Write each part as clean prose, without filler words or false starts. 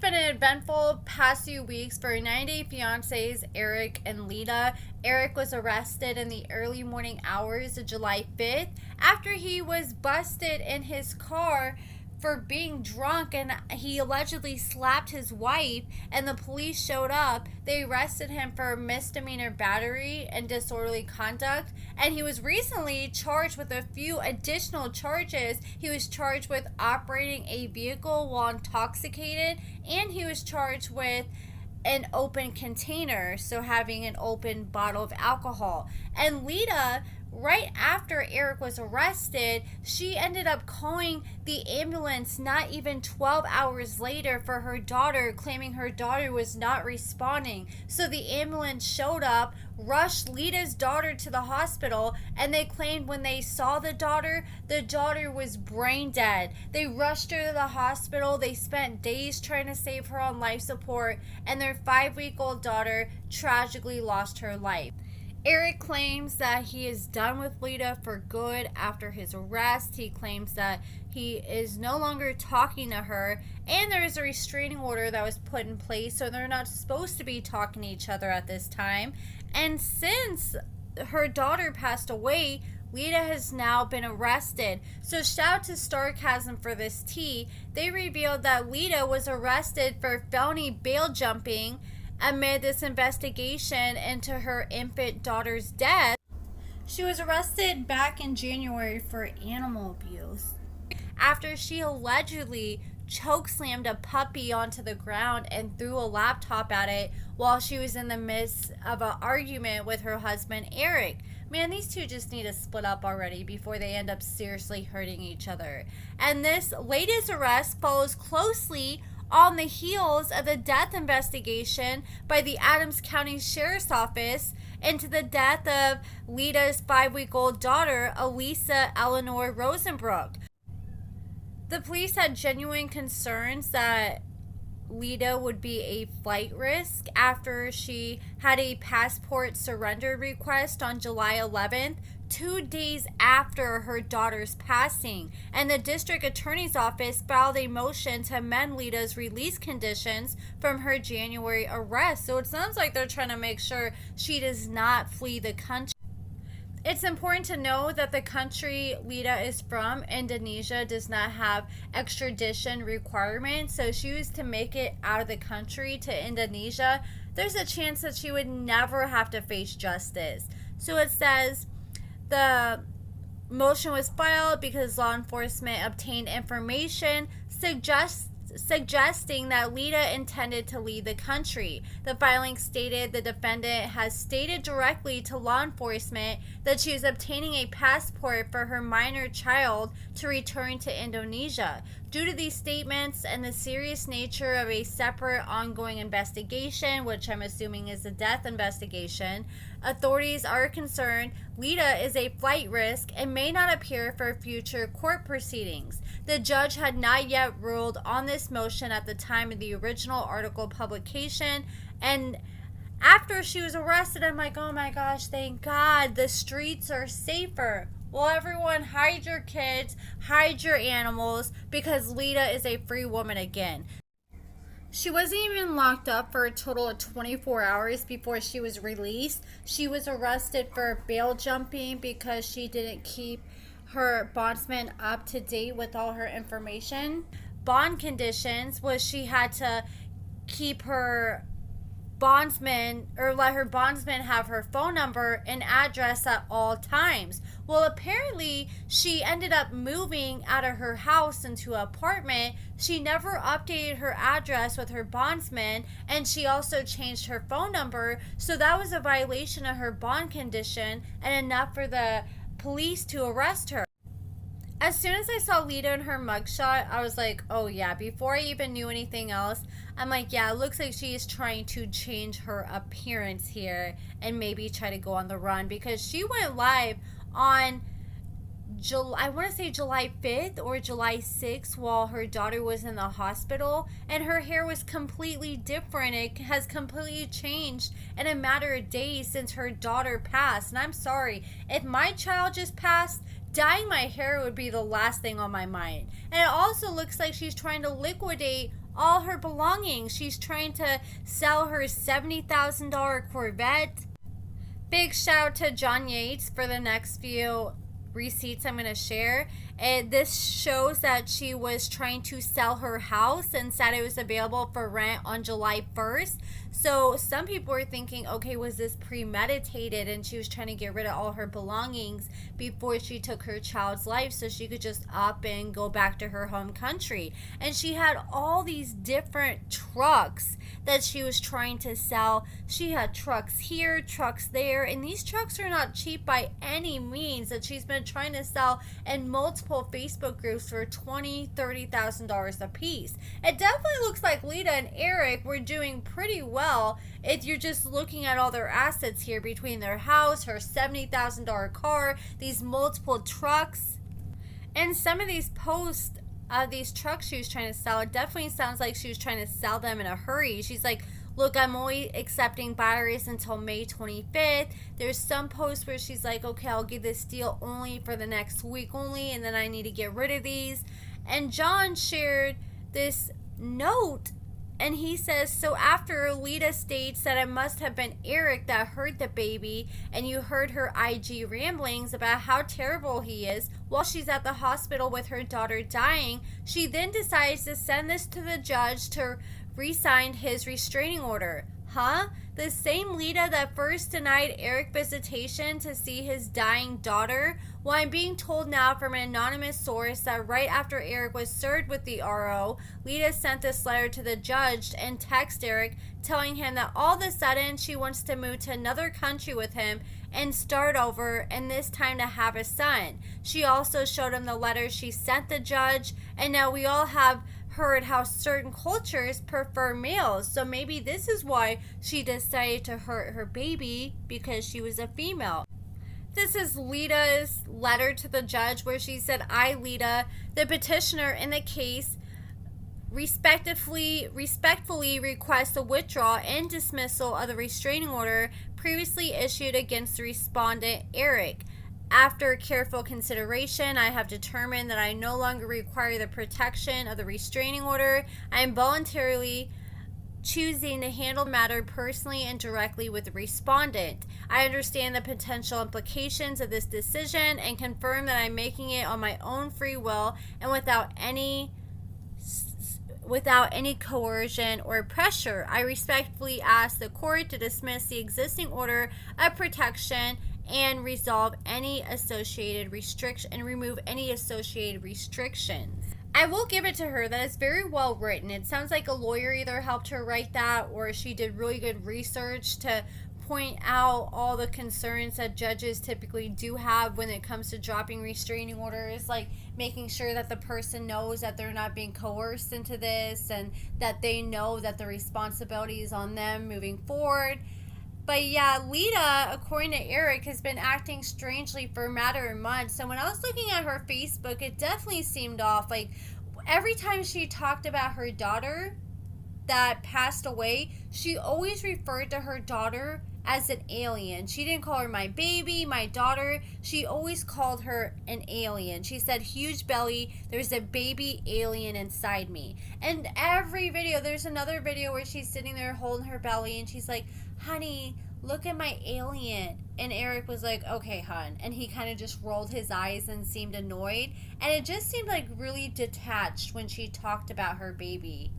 been an eventful past few weeks for 90-day fiancés Eric and Leida. Eric was arrested in the early morning hours of July 5th after he was busted in his car for being drunk, and he allegedly slapped his wife, and the police showed up. They arrested him for misdemeanor battery and disorderly conduct, and he was recently charged with a few additional charges. He was charged with operating a vehicle while intoxicated, and he was charged with an open container, so having an open bottle of alcohol. And Leida, right after Eric was arrested, she ended up calling the ambulance not even 12 hours later for her daughter, claiming her daughter was not responding. So the ambulance showed up, rushed Leida's daughter to the hospital, and they claimed when they saw the daughter was brain dead. They rushed her to the hospital. They spent days trying to save her on life support, and their 5-week-old daughter tragically lost her life. Eric claims that he is done with Leida for good after his arrest. He claims that he is no longer talking to her, and there is a restraining order that was put in place, so they're not supposed to be talking to each other at this time. And since her daughter passed away, Leida has now been arrested. So shout out to Sarcasm for this tea. They revealed that Leida was arrested for felony bail jumping amid this investigation into her infant daughter's death. She was arrested back in January for animal abuse after she allegedly chokeslammed a puppy onto the ground and threw a laptop at it while she was in the midst of an argument with her husband Eric. Man, these two just need to split up already before they end up seriously hurting each other. And this latest arrest follows closely on the heels of the death investigation by the Adams County Sheriff's Office into the death of Leida's 5-week-old daughter, Elisa Eleanor Rosenbrook. The police had genuine concerns that Leida would be a flight risk after she had a passport surrender request on July 11th, 2 days after her daughter's passing, and the district attorney's office filed a motion to amend Leida's release conditions from her January arrest. So it sounds like they're trying to make sure she does not flee the country. It's important to know that the country Leida is from, Indonesia, does not have extradition requirements. So if she was to make it out of the country to Indonesia, there's a chance that she would never have to face justice. So it says the motion was filed because law enforcement obtained information suggesting that Leida intended to leave the country. The filing stated the defendant has stated directly to law enforcement that she is obtaining a passport for her minor child to return to Indonesia. Due to these statements and the serious nature of a separate ongoing investigation, which I'm assuming is a death investigation, authorities are concerned Leida is a flight risk and may not appear for future court proceedings. The judge had not yet ruled on this motion at the time of the original article publication, and after she was arrested, I'm like, oh my gosh, thank God, the streets are safer. Well, everyone, hide your kids, hide your animals, because Leida is a free woman again. She wasn't even locked up for a total of 24 hours before she was released. She was arrested for bail jumping because she didn't keep her bondsman up to date with all her information. Bond conditions was she had to keep her bondsman, or let her bondsman have her phone number and address at all times. Well, apparently she ended up moving out of her house into an apartment. She never updated her address with her bondsman, and she also changed her phone number, so that was a violation of her bond condition and enough for the police to arrest her. As soon as I saw Leida in her mugshot, I was like, oh yeah, before I even knew anything else, I'm like, yeah, it looks like she is trying to change her appearance here and maybe try to go on the run, because she went live on I want to say July 5th or July 6th while her daughter was in the hospital, and her hair was completely different. It has completely changed in a matter of days since her daughter passed. And I'm sorry, if my child just passed, dyeing my hair would be the last thing on my mind. And it also looks like she's trying to liquidate all her belongings. She's trying to sell her $70,000 Corvette. Big shout out to John Yates for the next few receipts I'm going to share. And this shows that she was trying to sell her house and said it was available for rent on July 1st. So some people were thinking, okay, was this premeditated and she was trying to get rid of all her belongings before she took her child's life so she could just up and go back to her home country. And she had all these different trucks that she was trying to sell. She had trucks here, trucks there, and these trucks are not cheap by any means, that she's been trying to sell in multiple Facebook groups for $20,000, $30,000 a piece. It definitely looks like Leida and Eric were doing pretty well if you're just looking at all their assets here, between their house, her $70,000 car, these multiple trucks, and some of these posts of these trucks she was trying to sell. It definitely sounds like she was trying to sell them in a hurry. She's like, look, I'm only accepting buyers until May 25th. There's some posts where she's like, okay, I'll give this deal only for the next week only, and then I need to get rid of these. And John shared this note, and he says, so after Leida states that it must have been Eric that hurt the baby, and you heard her IG ramblings about how terrible he is while she's at the hospital with her daughter dying, she then decides to send this to the judge to re-sign his restraining order. Huh? The same Leida that first denied Eric visitation to see his dying daughter? Well, I'm being told now from an anonymous source that right after Eric was served with the RO, Leida sent this letter to the judge and texted Eric telling him that all of a sudden she wants to move to another country with him and start over, and this time to have a son. She also showed him the letter she sent the judge, and now we all have heard how certain cultures prefer males, so maybe this is why she decided to hurt her baby, because she was a female. This is Leida's letter to the judge where she said, I, Leida, the petitioner in the case, respectfully request the withdrawal and dismissal of the restraining order previously issued against the respondent, Eric. After careful consideration, I have determined that I no longer require the protection of the restraining order. I am voluntarily choosing to handle the matter personally and directly with the respondent. I understand the potential implications of this decision and confirm that I'm making it on my own free will and without any coercion or pressure. I respectfully ask the court to dismiss the existing order of protection and resolve any associated restriction and remove any associated restrictions. I will give it to her that it's very well written. It sounds like a lawyer either helped her write that or she did really good research to point out all the concerns that judges typically do have when it comes to dropping restraining orders, like making sure that the person knows that they're not being coerced into this and that they know that the responsibility is on them moving forward. But yeah, Leida, according to Eric, has been acting strangely for a matter of months. And when I was looking at her Facebook, it definitely seemed off. Like, every time she talked about her daughter that passed away, she always referred to her daughter as an alien. She didn't call her my baby, my daughter. She always called her an alien. She said, huge belly, there's a baby alien inside me. And every video, there's another video where she's sitting there holding her belly and she's like, honey, look at my alien. And Eric was like, okay, hon. And he kind of just rolled his eyes and seemed annoyed. And it just seemed like really detached when she talked about her baby.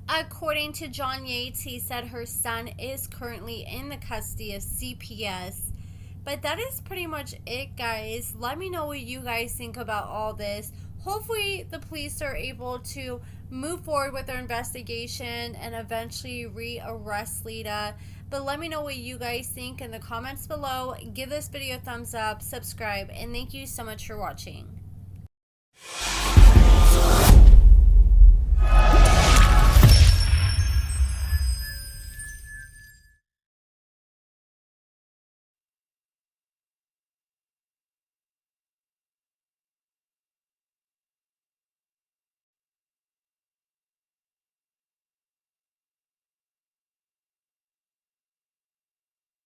According to John Yates, he said her son is currently in the custody of CPS. But that is pretty much it, guys. Let me know what you guys think about all this. Hopefully the police are able to move forward with their investigation and eventually re-arrest Leida. But let me know what you guys think in the comments below. Give this video a thumbs up, subscribe, and thank you so much for watching.